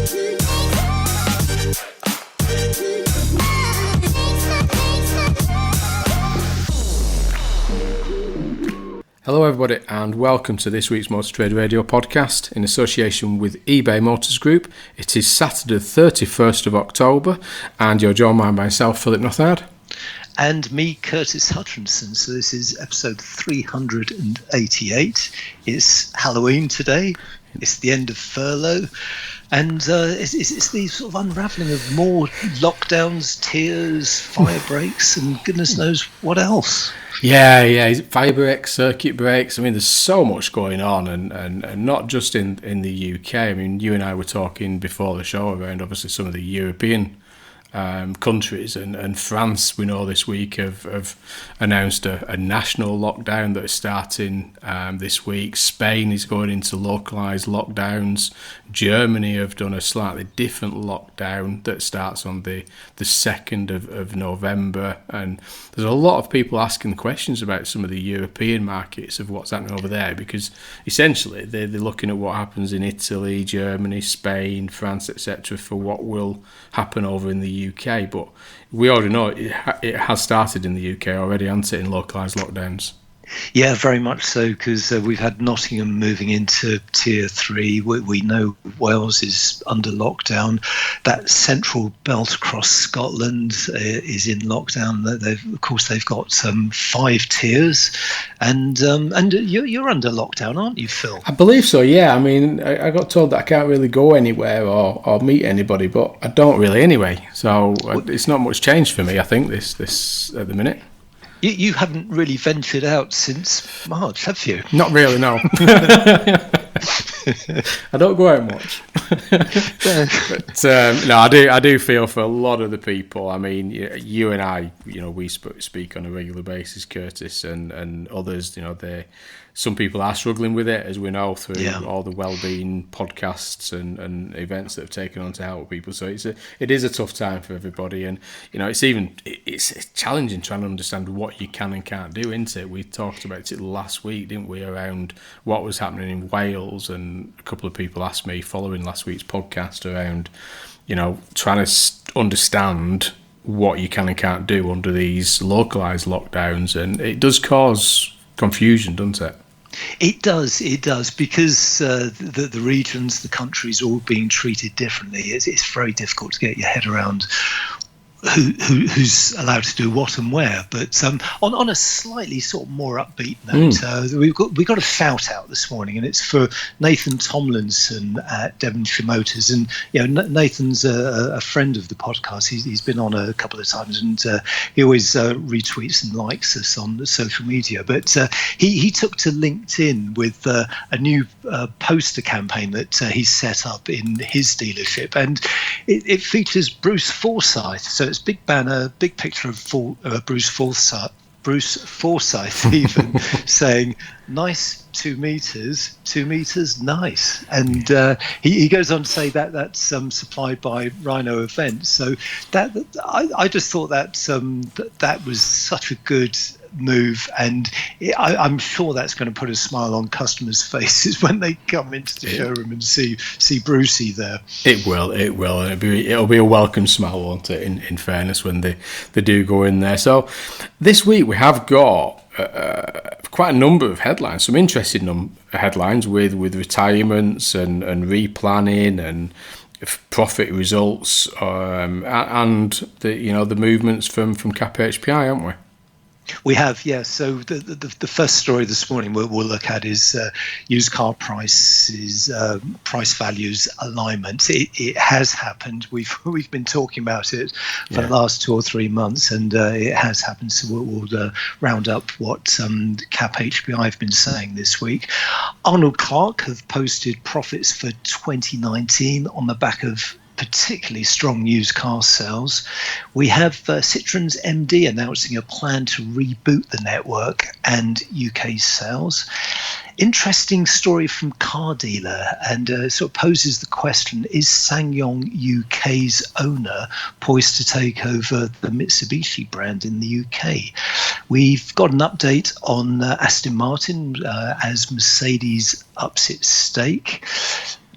Hello everybody and welcome to this week's Motor Trade Radio podcast in association with eBay Motors Group. It is Saturday the 31st of October and you're joined by myself, Philip Nothard. And me, Curtis Hutchinson. So this is episode 388. It's Halloween today. It's the end of furlough. And it's the sort of unravelling of more lockdowns, tears, fire breaks, and goodness knows what else. Yeah, fire breaks, circuit breaks. I mean, there's so much going on, and not just in the UK. I mean, you and I were talking before the show around obviously some of the European countries, and France, we know this week have announced a national lockdown that is starting this week. Spain is going into localised lockdowns. Germany have done a slightly different lockdown that starts on the 2nd of November, and there's a lot of people asking questions about some of the European markets of what's happening over there, because essentially they're looking at what happens in Italy, Germany, Spain, France, etc. for what will happen over in the UK. But we already know it has started in the UK already, hasn't it, in localised lockdowns? Yeah, very much so, because we've had Nottingham moving into Tier 3. We know Wales is under lockdown. That central belt across Scotland is in lockdown. Of course, they've got 5 tiers. And you're under lockdown, aren't you, Phil? I believe so, yeah. I mean, I got told that I can't really go anywhere or meet anybody, but I don't really anyway. So it's not much change for me, I think, this at the minute. You haven't really ventured out since March, have you? Not really, no. I don't go out much. But no, I do feel for a lot of the people. I mean, you and I, we speak on a regular basis, Curtis, and others, some people are struggling with it, as we know, through all the wellbeing podcasts and events that have taken on to help people. So it is a tough time for everybody, and it's challenging trying to understand what you can and can't do, isn't it? We talked about it last week, didn't we, around what was happening in Wales, and a couple of people asked me following last week's podcast around, trying to understand what you can and can't do under these localised lockdowns, and it does cause confusion, doesn't it? It does, because the regions, the countries are all being treated differently. It's very difficult to get your head around who's allowed to do what and where. But on a slightly sort of more upbeat note, we've got a shout out this morning, and it's for Nathan Tomlinson at Devonshire Motors. And Nathan's a friend of the podcast. He's been on a couple of times, and he always retweets and likes us on the social media. But he took to LinkedIn with a new poster campaign that he's set up in his dealership, and it features Bruce Forsyth. So it's big banner, big picture of Bruce Forsyth even saying, "Nice 2 meters, 2 meters, nice." And he goes on to say that's supplied by Rhino Events. So I just thought that was such a good move, and I'm sure that's going to put a smile on customers' faces when they come into the showroom and see Brucey there. It will. It'll be a welcome smile, won't it? In fairness, when they do go in there. So this week we have got quite a number of headlines, some interesting headlines with retirements and replanning and profit results, and the movements from Cap HPI, haven't we? We have, yes. So the first story this morning we'll look at is used car prices, price values alignment. It has happened. We've been talking about it for the last 2 or 3 months, and it has happened. So we'll round up what Cap HPI have been saying this week. Arnold Clark have posted profits for 2019 on the back of particularly strong used car sales. We have Citroen's MD announcing a plan to reboot the network and UK sales. Interesting story from Car Dealer, and sort of poses the question, is SsangYong UK's owner poised to take over the Mitsubishi brand in the UK? We've got an update on Aston Martin as Mercedes ups its stake.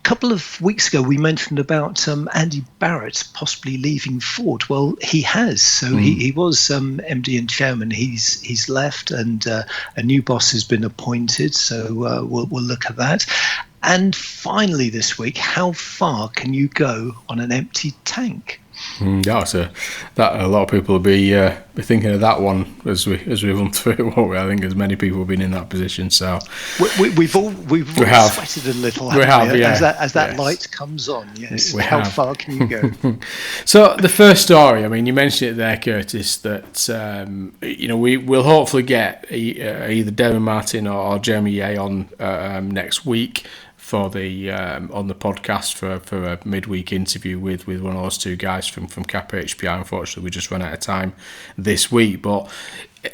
couple of weeks ago, we mentioned about Andy Barrett possibly leaving Ford. Well, he has. So he was MD and chairman. He's left, and a new boss has been appointed. So we'll look at that. And finally, this week, how far can you go on an empty tank? That a lot of people will be thinking of that one as we run through it, won't we? I think as many people have been in that position. So we've all sweated a little. As that light comes on. Yes. How far can you go? So the first story. I mean, you mentioned it there, Curtis. That we will hopefully get either Darren Martin or Jeremy Yeh on next week for the on the podcast for a midweek interview with one of those two guys from Kappa HPI. Unfortunately, we just ran out of time this week. But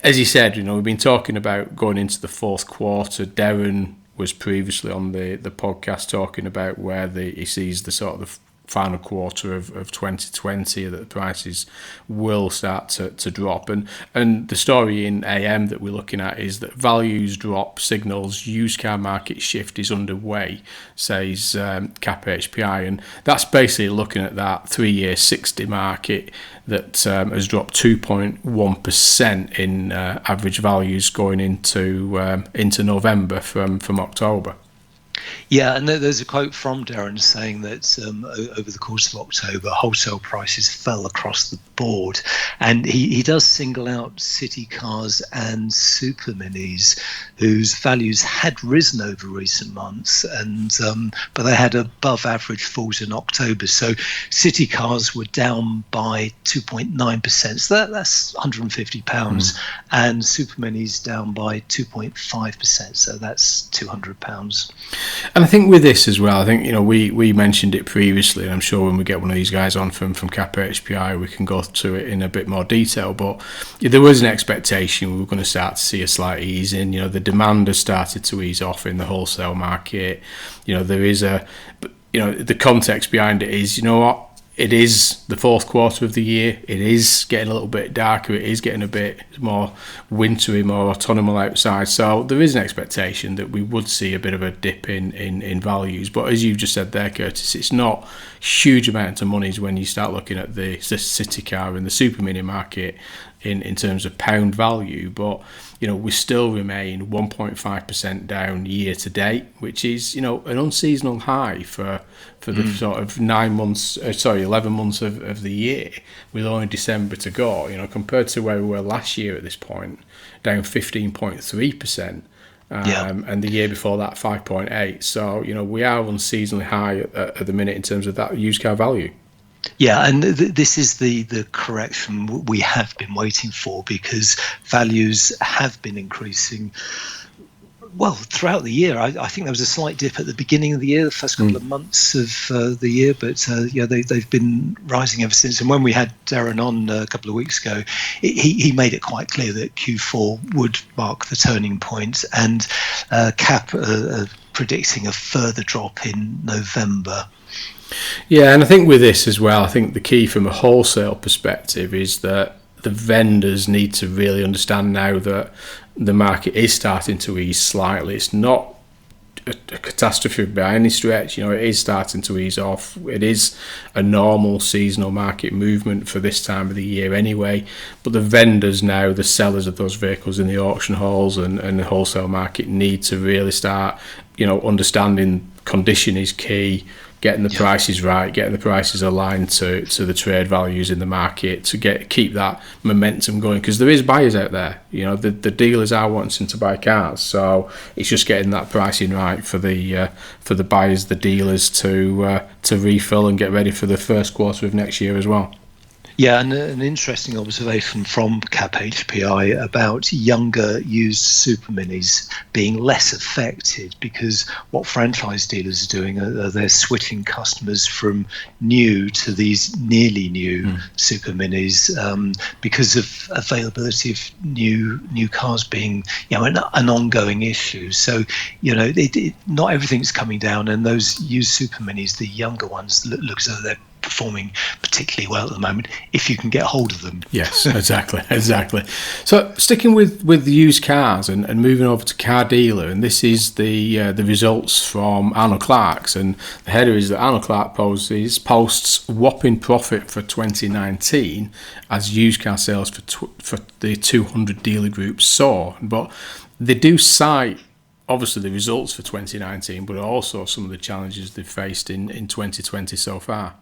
as you said, we've been talking about going into the fourth quarter. Darren was previously on the podcast talking about where he sees the sort of the final quarter of 2020 that the prices will start to drop, and the story in AM that we're looking at is that values drop signals used car market shift is underway, says Kappa HPI, and that's basically looking at that 3-year 60 market that has dropped 2.1% in average values going into November from October. Yeah, and there's a quote from Darren saying that over the course of October, wholesale prices fell across the board. And he does single out city cars and super minis, whose values had risen over recent months, but they had above average falls in October. So city cars were down by 2.9%. So that's £150. And super minis down by 2.5%. So that's £200. And I think with this as well, I think we mentioned it previously, and I'm sure when we get one of these guys on from Kappa HPI, we can go through it in a bit more detail. But there was an expectation we were going to start to see a slight easing. The demand has started to ease off in the wholesale market. There is the context behind it is, it is the fourth quarter of the year. It is getting a little bit darker. It is getting a bit more wintry, more autumnal outside. So there is an expectation that we would see a bit of a dip in values. But as you've just said there, Curtis, it's not huge amounts of monies when you start looking at the city car and the super mini market in terms of pound value. But we still remain 1.5% down year to date, which is an unseasonal high for the sort of 11 months of the year, with only December to go. Compared to where we were last year at this point, down 15.3%. And the year before that 5.8%. So we are unseasonally high at the minute in terms of that used car value. Yeah, and this is the correction we have been waiting for, because values have been increasing throughout the year. I think there was a slight dip at the beginning of the year, the first couple of months of the year, but they've been rising ever since. And when we had Darren on a couple of weeks ago, he made it quite clear that Q4 would mark the turning point, and CAP predicting a further drop in November. Yeah, and I think with this as well, I think the key from a wholesale perspective is that the vendors need to really understand now that the market is starting to ease slightly. It's not a catastrophe by any stretch. It is starting to ease off. It is a normal seasonal market movement for this time of the year anyway. But the vendors now, the sellers of those vehicles in the auction halls and the wholesale market, need to really start, understanding condition is key. Getting the prices right, getting the prices aligned to the trade values in the market to keep that momentum going, because there is buyers out there. The dealers are wanting to buy cars, so it's just getting that pricing right for the buyers, the dealers to refill and get ready for the first quarter of next year as well. Yeah, and an interesting observation from CAP HPI about younger used super minis being less affected, because what franchise dealers are doing they're switching customers from new to these nearly new super minis because of availability of new cars being an ongoing issue. So not everything's coming down, and those used super minis, the younger ones, look as though they're performing particularly well at the moment if you can get hold of them. Yes, exactly. So sticking with the used cars and moving over to Car Dealer, and this is the results from Arnold Clark's, and the header is that Arnold Clark posts whopping profit for 2019 as used car sales for the 200 dealer groups soar. But they do cite obviously the results for 2019, but also some of the challenges they've faced in 2020 so far.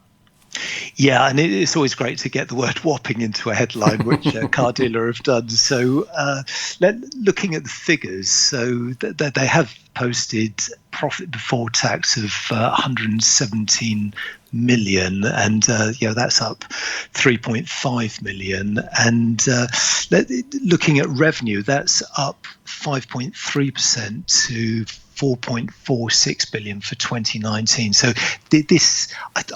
Yeah, and it's always great to get the word whopping into a headline, which Car Dealer have done. So looking at the figures, so they have posted profit before tax of 117 million, and that's up 3.5 million. And looking at revenue, that's up 5.3% to 4.46 billion for 2019. So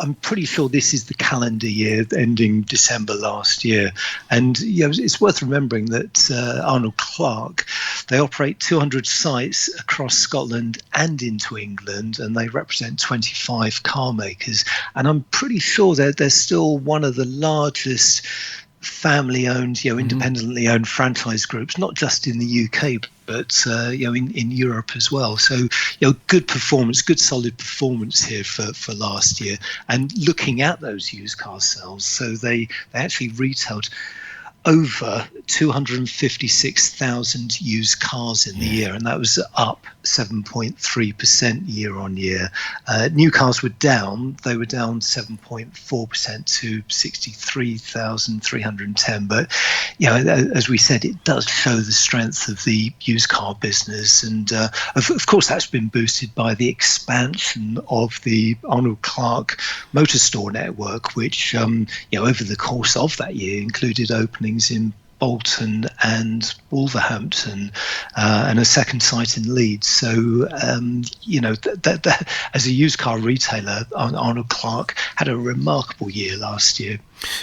I'm pretty sure this is the calendar year ending December last year. And it's worth remembering that Arnold Clark, they operate 200 sites across Scotland and into England, and they represent 25 car makers. And I'm pretty sure they're still one of the largest family-owned, independently owned franchise groups, not just in the UK, but in Europe as well. So good performance, good solid performance here for last year. And looking at those used car sales, so they actually retailed over 256,000 used cars in the year, and that was up 7.3% year on year. New cars were down; they were down 7.4% to 63,310. But as we said, it does show the strength of the used car business, and of course that's been boosted by the expansion of the Arnold Clark Motor Store network, which over the course of that year included openings in Bolton and Wolverhampton, and a second site in Leeds. So, as a used car retailer, Arnold Clark had a remarkable year last year.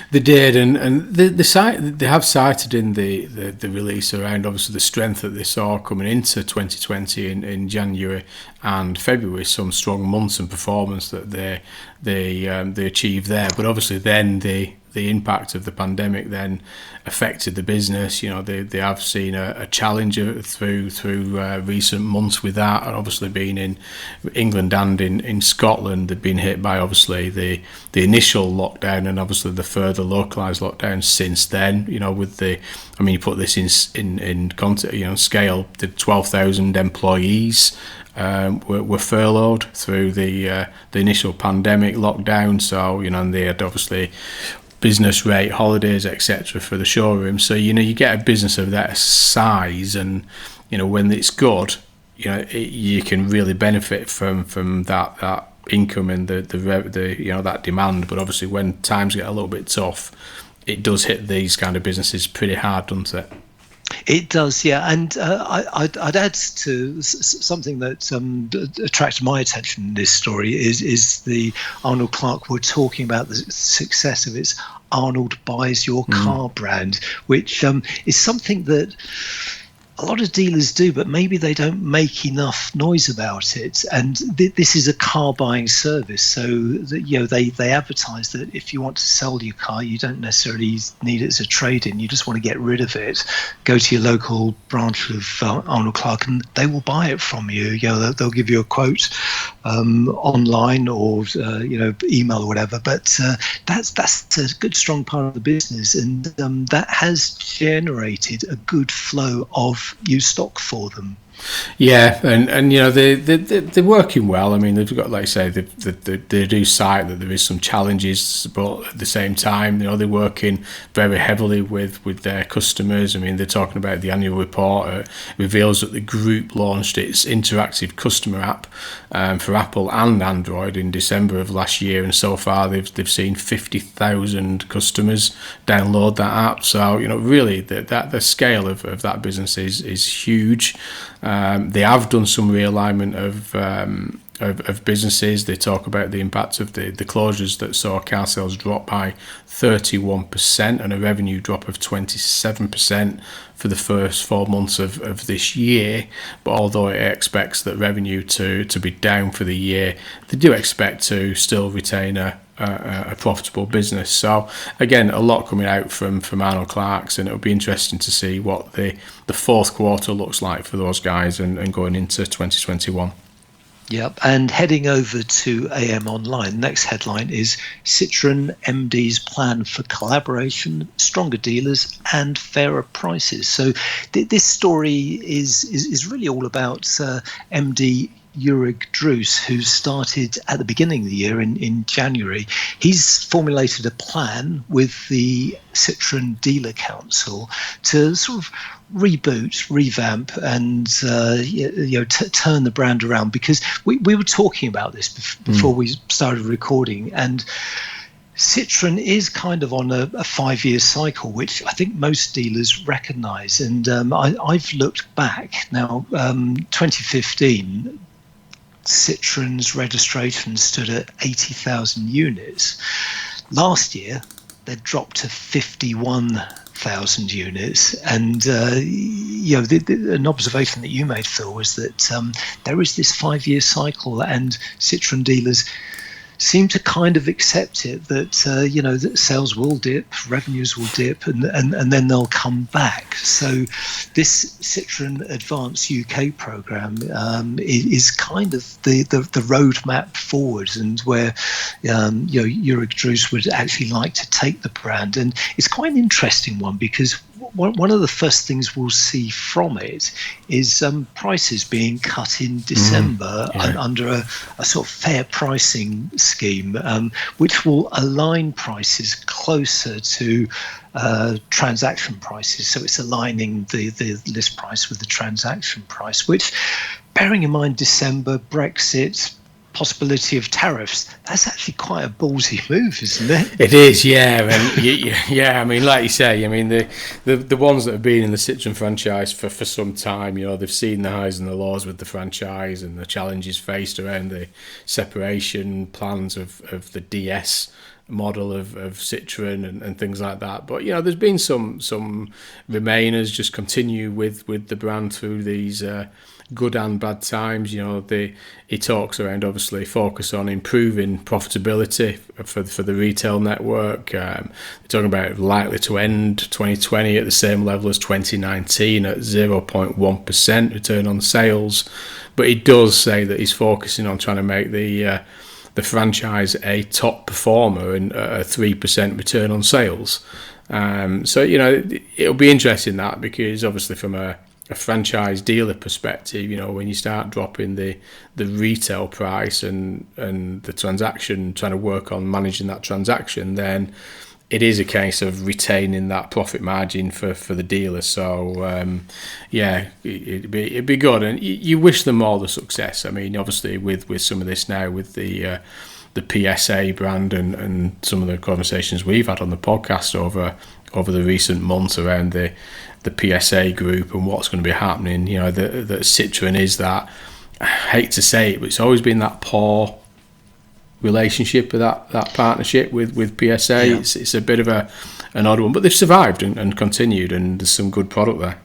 They did, and they have cited in the release around obviously the strength that they saw coming into 2020 in January and February, some strong months and performance that they achieved there. But obviously then the impact of the pandemic then affected the business. They have seen a challenge through recent months with that, and obviously being in England and in Scotland, they've been hit by obviously the initial lockdown and obviously the further localised lockdowns since then. With you put this in context, scale, the 12,000 employees were furloughed through the initial pandemic lockdown. So and they had obviously business rate, holidays, etc. for the showroom. So you get a business of that size, and when it's good, you can really benefit from that income and the that demand. But obviously, when times get a little bit tough, it does hit these kind of businesses pretty hard, doesn't it? It does, yeah. And I'd add to something that attracted my attention in this story is the Arnold Clark were talking about the success of its Arnold Buys Your Car brand, which is something that a lot of dealers do, but maybe they don't make enough noise about it. And this is a car buying service, so that, they advertise that if you want to sell your car, you don't necessarily need it as a trade-in. You just want to get rid of it. Go to your local branch of Arnold Clark, and they will buy it from you. They'll give you a quote online or email or whatever. But that's a good strong part of the business, and that has generated a good flow of used stock for them. Yeah, and they're working well. I mean, they've got, like I say, they do cite that there is some challenges, but at the same time, they're working very heavily with their customers. I mean, they're talking about the annual report reveals that the group launched its interactive customer app for Apple and Android in December of last year, and so far they've seen 50,000 customers download that app. So really, the scale of that business is huge. They have done some realignment of businesses. They talk about the impact of the closures that saw car sales drop by 31% and a revenue drop of 27% for the first 4 months of this year. But although it expects that revenue to be down for the year, they do expect to still retain a a profitable business. So again, a lot coming out from Arnold Clark's, and it'll be interesting to see what the fourth quarter looks like for those guys and going into 2021. Yep, and heading over to AM Online, next headline is Citroën MD's plan for collaboration, stronger dealers and fairer prices. So this story is really all about MD Jurg Druce, who started at the beginning of the year in January. He's formulated a plan with the Citroën Dealer Council to sort of reboot, revamp, and turn the brand around, because we were talking about this before we started recording, and Citroën is kind of on a 5-year cycle, which I think most dealers recognise. And I've looked back now. 2015, Citroën's registration stood at 80,000 units. Last year, they dropped to 51,000 units. And an observation that you made, Phil, was that there is this 5-year cycle, and Citroën dealers seem to kind of accept it, that that sales will dip, revenues will dip, and then they'll come back. So this Citroën Advanced UK program is kind of the roadmap forward, and where Jurg Druce would actually like to take the brand. And it's quite an interesting one, because one of the first things we'll see from it is prices being cut in December under a sort of fair pricing scheme, which will align prices closer to transaction prices. So it's aligning the list price with the transaction price, which, bearing in mind December, Brexit, possibility of tariffs, that's actually quite a ballsy move, isn't it? It is, yeah. And yeah, I mean, like you say, I mean, the ones that have been in the Citroën franchise for some time, they've seen the highs and the lows with the franchise and the challenges faced around the separation plans of the DS model of Citroën and things like that. But there's been some remainers just continue with the brand through these good and bad times. He talks around, obviously, focus on improving profitability for the retail network. They're talking about likely to end 2020 at the same level as 2019 at 0.1% return on sales. But he does say that he's focusing on trying to make the franchise a top performer and a 3% return on sales. So it'll be interesting, that, because obviously from a franchise dealer perspective, when you start dropping the retail price and the transaction, trying to work on managing that transaction, then it is a case of retaining that profit margin for the dealer. So it'd be good, and you wish them all the success. I mean, obviously with some of this now, with the PSA brand and some of the conversations we've had on the podcast over the recent months around the PSA group and what's going to be happening, that Citroën is that, I hate to say it, but it's always been that poor relationship with that partnership with PSA. Yeah. It's a bit of an odd one, but they've survived and continued, and there's some good product there.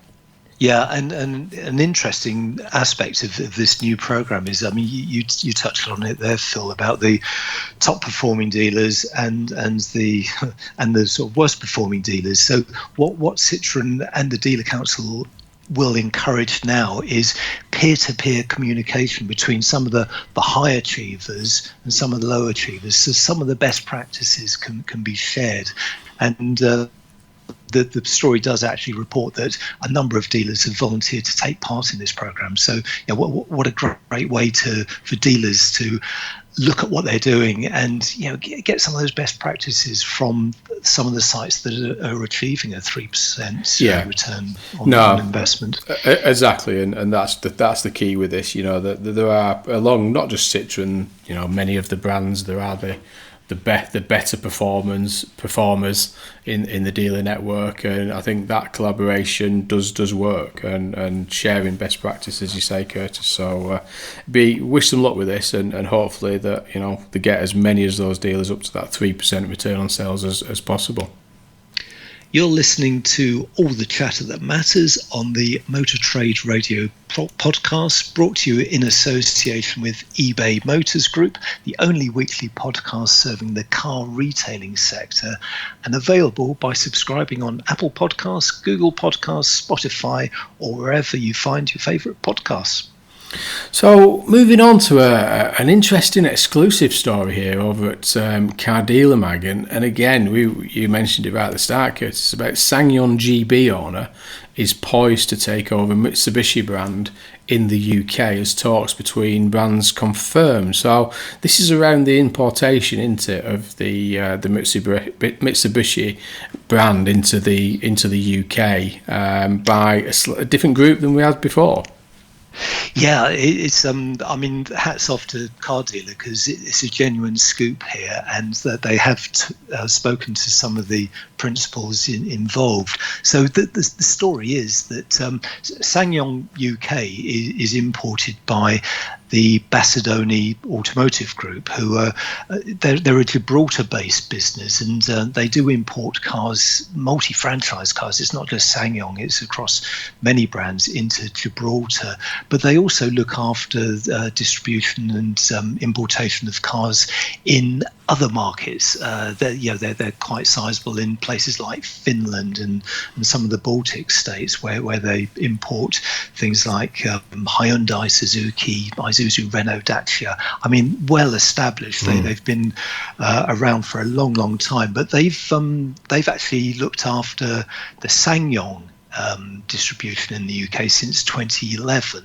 Yeah, and an interesting aspect of this new program is, I mean, you touched on it there, Phil, about the top performing dealers and the sort of worst performing dealers. So what Citroën and the Dealer Council will encourage now is peer-to-peer communication between some of the high achievers and some of the low achievers. So some of the best practices can be shared, and the story does actually report that a number of dealers have volunteered to take part in this program. So what a great way for dealers to look at what they're doing and get some of those best practices from some of the sites that are achieving a 3% return on investment. Exactly, and that's the key with this. That there are, along not just Citroën, many of the brands, there are the better performers in the dealer network, and I think that collaboration does work, and sharing best practice, as you say, Curtis. So wish them luck with this, and hopefully that they get as many of those dealers up to that 3% return on sales as possible. You're listening to All the Chatter That Matters on the Motor Trade Radio podcast, brought to you in association with eBay Motors Group, the only weekly podcast serving the car retailing sector, and available by subscribing on Apple Podcasts, Google Podcasts, Spotify, or wherever you find your favourite podcasts. So, moving on to an interesting exclusive story here over at Car Dealer Mag, and again, you mentioned it right at the start, Curtis. It's about SsangYong GB owner is poised to take over Mitsubishi brand in the UK as talks between brands confirm. So, this is around the importation of the Mitsubishi brand into the UK by a different group than we had before. Yeah, it's I mean, hats off to Car Dealer, because it's a genuine scoop here, and that they have spoken to some of the principals involved. So the story is that SsangYong UK is imported by the Bassadoni Automotive Group, who are they're a Gibraltar-based business, and they do import cars, multi-franchise cars. It's not just SsangYong; it's across many brands into Gibraltar. But they also look after distribution and importation of cars in other markets. They're quite sizable in places like Finland and some of the Baltic states, where they import things like Hyundai, Suzuki, Isuzu, Renault, Dacia. I mean, well established. They've been around for a long time. But they've actually looked after the SsangYong distribution in the UK since 2011,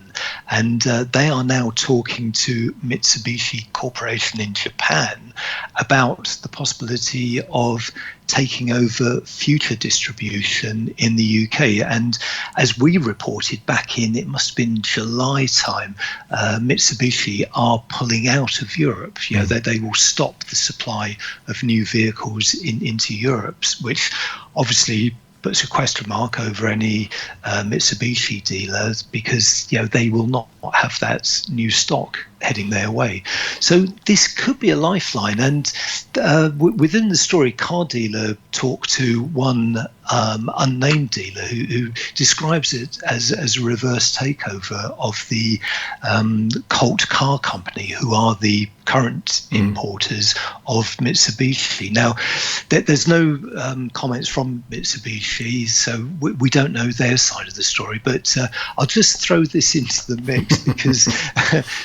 and they are now talking to Mitsubishi Corporation in Japan about the possibility of taking over future distribution in the UK. And as we reported back in, it must have been July time, Mitsubishi are pulling out of Europe. They will stop the supply of new vehicles into Europe, which obviously puts a question mark over any Mitsubishi dealers, because they will not have that new stock heading their way. So this could be a lifeline. And within the story, Car Dealer talked to one unnamed dealer who describes it as a reverse takeover of the Colt Car Company, who are the current importers of Mitsubishi. Now, there's no comments from Mitsubishi, so we don't know their side of the story, but I'll just throw this into the mix because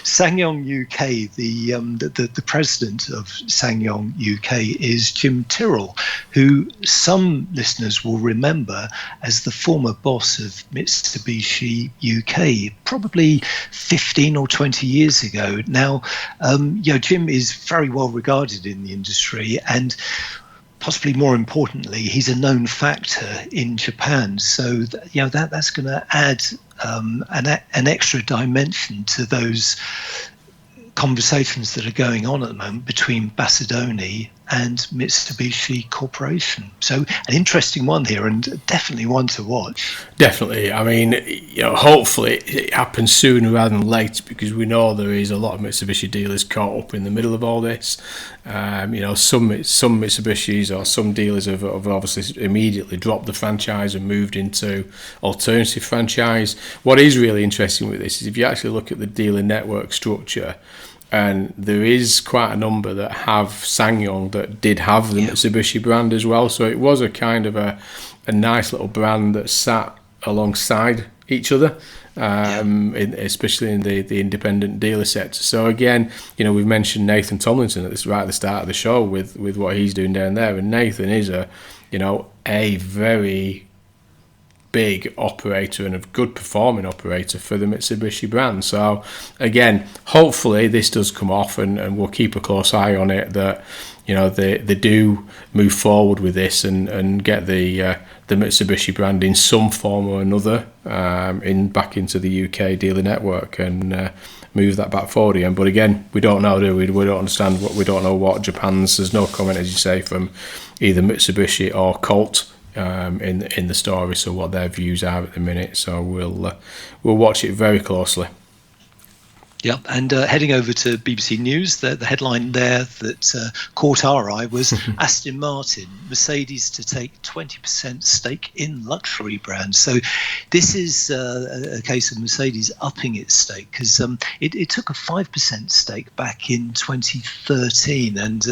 SsangYong UK, the president of SsangYong UK is Jim Tyrrell, who some listeners will remember as the former boss of Mitsubishi UK, probably 15 or 20 years ago. Now, Jim is very well regarded in the industry, and possibly more importantly, he's a known factor in Japan. So that's going to add an extra dimension to those conversations that are going on at the moment between Bassadoni and Mitsubishi Corporation. So an interesting one here, and definitely one to watch. Definitely. I mean, hopefully it happens sooner rather than later, because we know there is a lot of Mitsubishi dealers caught up in the middle of all this. Some Mitsubishis or some dealers have obviously immediately dropped the franchise and moved into alternative franchise. What is really interesting with this is if you actually look at the dealer network structure, and there is quite a number that have SsangYong that did have the Mitsubishi brand as well. So it was a kind of a nice little brand that sat alongside each other, especially in the independent dealer sector. So again, we've mentioned Nathan Tomlinson right at the start of the show with what he's doing down there, and Nathan is a very big operator and a good performing operator for the Mitsubishi brand. So again, hopefully this does come off, and we'll keep a close eye on it, that they do move forward with this and get the Mitsubishi brand in some form or another back into the UK dealer network and move that back forward again. But again, we don't know, do we? We don't understand we don't know what Japan's. There's no comment, as you say, from either Mitsubishi or Colt in the story, so what their views are at the minute. So we'll watch it very closely. Yep, and heading over to BBC News, the headline there that caught our eye was Aston Martin, Mercedes to take 20% stake in luxury brands. So this is a case of Mercedes upping its stake, because it took a 5% stake back in 2013, and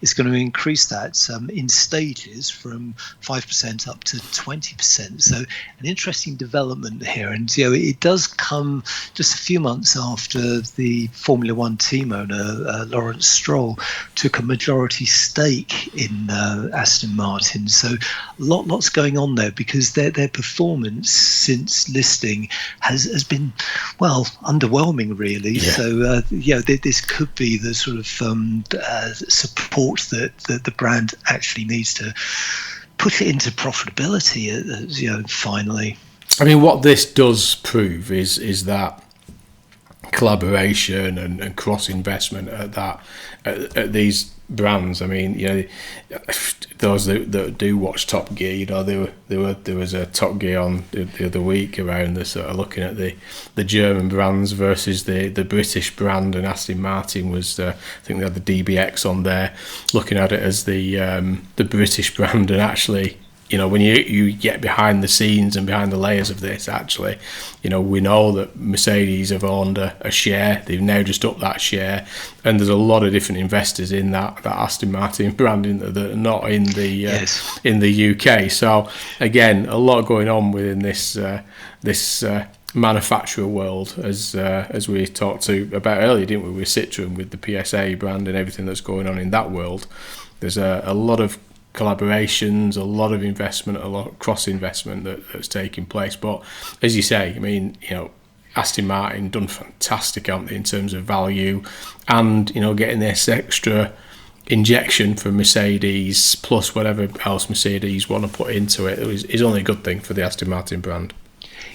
it's going to increase that in stages from 5% up to 20%. So an interesting development here, and it does come just a few months after the Formula One team owner, Lawrence Stroll, took a majority stake in Aston Martin. So lots going on there, because their performance since listing has been, well, underwhelming, really. Yeah. So this could be the sort of support that the brand actually needs to put it into profitability, finally. I mean, what this does prove is that collaboration and cross investment at these brands. I mean, those that do watch Top Gear, there was a Top Gear on the other week around the sort of looking at the German brands versus the British brand, and Aston Martin was I think they had the DBX on there, looking at it as the British brand, and actually, when you get behind the scenes and behind the layers of this, actually, we know that Mercedes have owned a share. They've now just upped that share, and there's a lot of different investors in that Aston Martin branding that are not in the UK. So again, a lot going on within this manufacturer world, as we talked about earlier, didn't we, with Citroën, with the PSA brand and everything that's going on in that world. There's a lot of collaborations, a lot of investment, a lot of cross investment that's taking place. But as you say, I mean, Aston Martin done fantastic, haven't they, in terms of value, and getting this extra injection from Mercedes plus whatever else Mercedes want to put into it is only a good thing for the Aston Martin brand.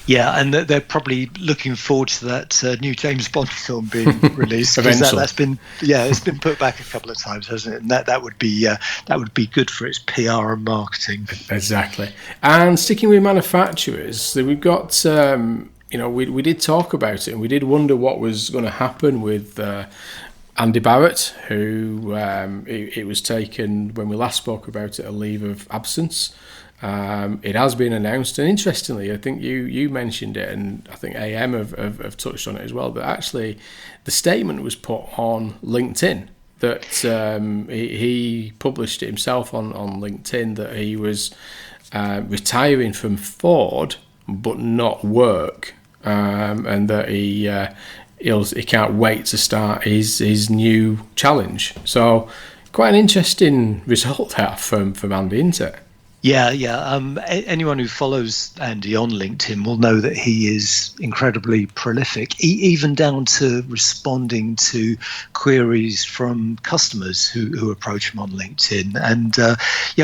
Yeah, and they're probably looking forward to that new James Bond film being released, because that's been it's been put back a couple of times, hasn't it? And that would be good for its PR and marketing. Exactly. And sticking with manufacturers, so we've got we did talk about it, and we did wonder what was going to happen with Andy Barrett, who it was taken when we last spoke about it, a leave of absence. It has been announced, and interestingly, I think you mentioned it, and I think AM have touched on it as well, that actually the statement was put on LinkedIn, that he published it himself on LinkedIn, that he was retiring from Ford but not work, and that he can't wait to start his new challenge. So quite an interesting result there from Andy, isn't it? Yeah. Anyone who follows Andy on LinkedIn will know that he is incredibly prolific, even down to responding to queries from customers who approach him on LinkedIn. And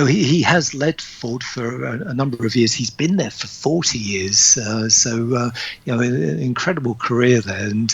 he has led Ford for a number of years. He's been there for 40 years, an incredible career there. And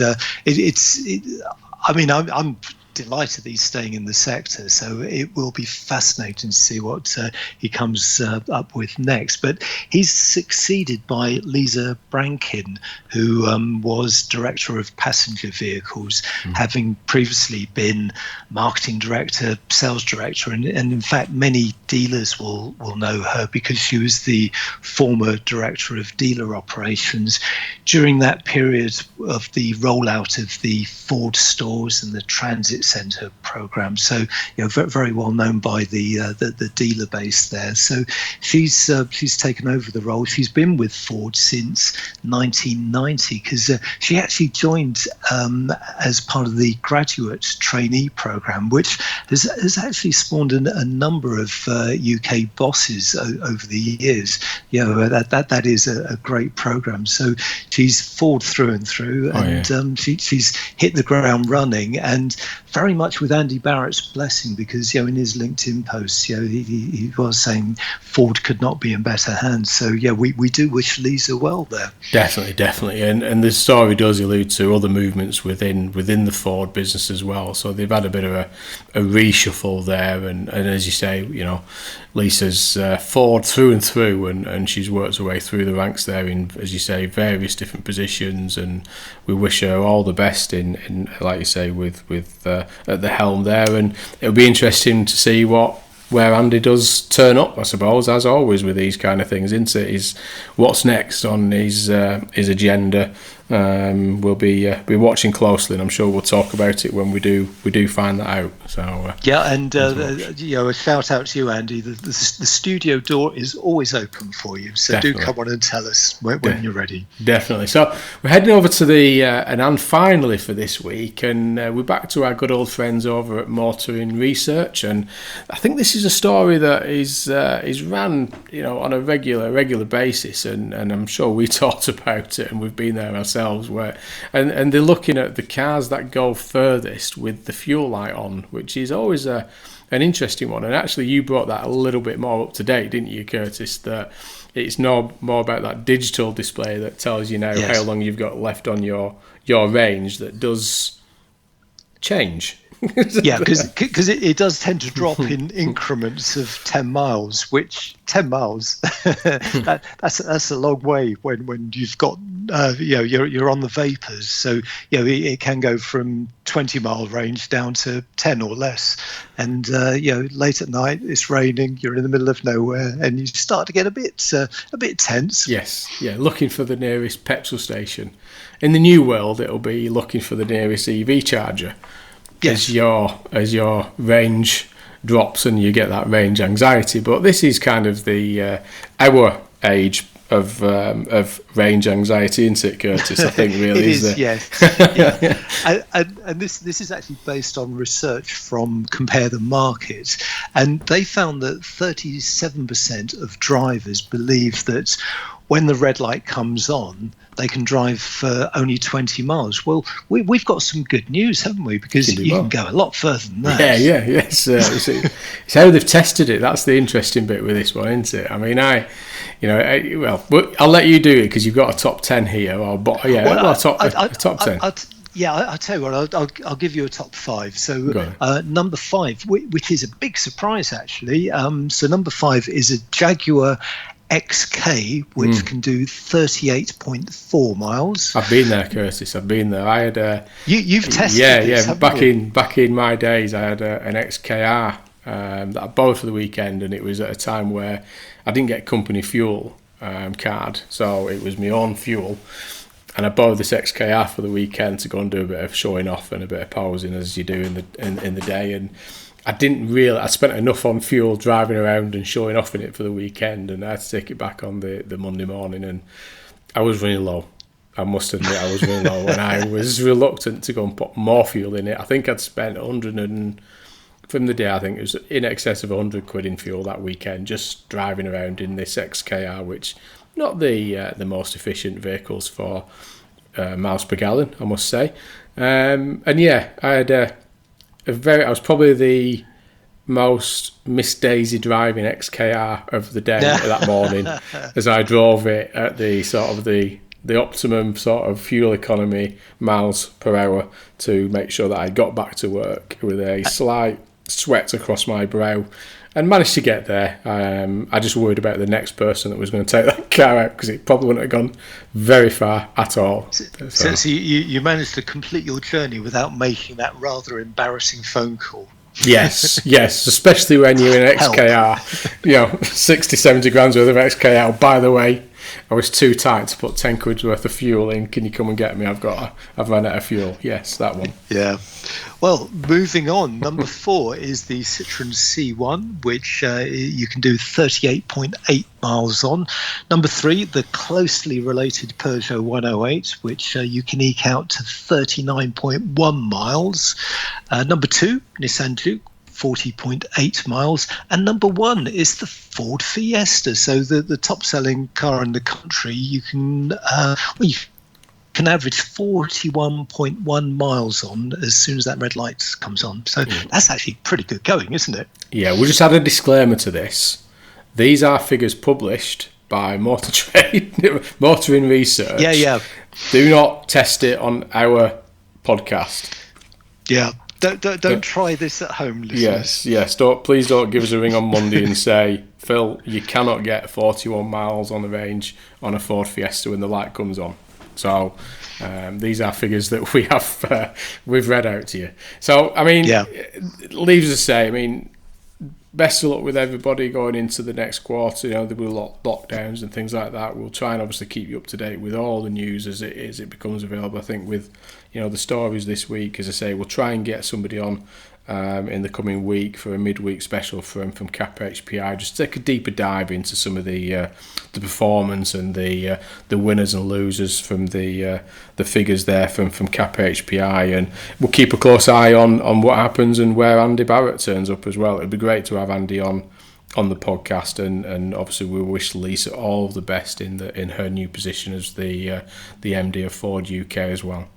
I'm delighted that he's staying in the sector, so it will be fascinating to see what he comes up with next. But he's succeeded by Lisa Brankin, who was director of passenger vehicles, having previously been marketing director, sales director, and in fact many dealers will know her because she was the former director of dealer operations during that period of the rollout of the Ford stores and the transit centre program. So, very well known by the dealer base there. So she's taken over the role. She's been with Ford since 1990, because she actually joined as part of the graduate trainee program, which has actually spawned a number of UK bosses over the years. That is a great program. So she's Ford through and through, and she's hit the ground running. And very much with Andy Barrett's blessing, because in his LinkedIn posts, he was saying Ford could not be in better hands. So we do wish Lisa well there. Definitely, and the story does allude to other movements within the Ford business as well. So they've had a bit of a reshuffle there, and as you say, Lisa's Ford through and through, and she's worked her way through the ranks there in, as you say, various different positions, and we wish her all the best in like you say, with at the helm there. And it'll be interesting to see where Andy does turn up, I suppose, as always with these kind of things, isn't it? Is what's next on his agenda. We'll be watching closely, and I'm sure we'll talk about it when we do find that out. So and a shout out to you, Andy. The studio door is always open for you, so Definitely. Do come on and tell us when you're ready. Definitely. So we're heading over to the and finally for this week, and we're back to our good old friends over at Motoring Research, and I think this is a story that is ran on a regular basis, and I'm sure we talked about it, and we've been there ourselves. And they're looking at the cars that go furthest with the fuel light on, which is always an interesting one. And actually, you brought that a little bit more up to date, didn't you, Curtis? That it's no more about that digital display that tells you now how long you've got left on your range. That does change. Because it does tend to drop in increments of 10 miles, which 10 miles that's a long way when you've got you're on the vapors. So it can go from 20-mile range down to 10 or less, and late at night it's raining, you're in the middle of nowhere, and you start to get a bit tense. Looking for the nearest petrol station. In the new world, it'll be looking for the nearest EV charger. As your range drops and you get that range anxiety. But this is kind of the our age of range anxiety, isn't it, Curtis? I think really it is. Yes. And this is actually based on research from Compare the Market, and they found that 37% of drivers believe that when the red light comes on, they can drive for only 20 miles. Well, we've got some good news, haven't we? Because you can go a lot further than that. Yes. It's how they've tested it. That's the interesting bit with this one, isn't it? I mean, I'll let you do it because you've got a top 10 here. A top 10. I'll tell you what, I'll give you a top 5. So number 5, which is a big surprise, actually. So number 5 is a Jaguar XK, which can do 38.4 miles. I've been there, Curtis. I've been there. I had you've tested this, back in my days. I had an XKR that I borrowed for the weekend, and it was at a time where I didn't get company fuel card, so it was my own fuel. And I borrowed this XKR for the weekend to go and do a bit of showing off and a bit of posing as you do in the day. And I didn't really. I spent enough on fuel driving around and showing off in it for the weekend, and I had to take it back on the Monday morning, and I was running low. I must admit, I was running low, and I was reluctant to go and put more fuel in it. I think I'd spent from the day, I think it was in excess of 100 quid in fuel that weekend, just driving around in this XKR, which not the most efficient vehicles for miles per gallon, I must say. I had I was probably the most Miss Daisy driving XKR of the day that morning, as I drove it at the sort of the optimum sort of fuel economy miles per hour to make sure that I got back to work with a slight sweat across my brow, and managed to get there. I just worried about the next person that was going to take that car out, because it probably wouldn't have gone very far at all. So you managed to complete your journey without making that rather embarrassing phone call. Yes, especially when you're in an XKR, 60, 70 grams worth of XKR. By the way, I was too tight to put 10 quid worth of fuel in. Can you come and get me? I've run out of fuel. Yes, that one. Yeah. Well, moving on, number 4 is the Citroen C1, which you can do 38.8 miles on. Number 3, the closely related Peugeot 108, which you can eke out to 39.1 miles. Number 2, Nissan Juke, 40.8 miles. And number 1 is the Ford Fiesta. So the top selling car in the country. You can can average 41.1 miles on as soon as that red light comes on. So that's actually pretty good going, isn't it? Yeah, we'll just add a disclaimer to this. These are figures published by Motor Trade, Motoring Research. Yeah. Do not test it on our podcast. Yeah. Don't try this at home, listeners. Yes. Please don't give us a ring on Monday and say, Phil, you cannot get 41 miles on the range on a Ford Fiesta when the light comes on. So these are figures that we've read out to you. So I mean, it leaves us to say, I mean, best of luck with everybody going into the next quarter. You know, there will be lockdowns and things like that. We'll try and obviously keep you up to date with all the news as it becomes available. I think with, you know, the stories this week, as I say, we'll try and get somebody on in the coming week for a midweek special from Kappa HPI, just take a deeper dive into some of the performance and the winners and losers from the figures there from Kappa HPI, and we'll keep a close eye on what happens and where Andy Barrett turns up as well. It'd be great to have Andy on the podcast, and obviously we wish Lisa all the best in her new position as the MD of Ford UK as well.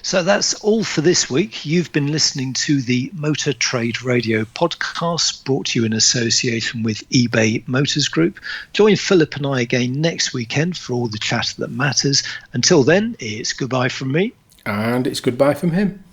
So that's all for this week. You've been listening to the Motor Trade Radio podcast, brought to you in association with eBay Motors Group. Join Philip and I again next weekend for all the chat that matters. Until then, it's goodbye from me. And it's goodbye from him.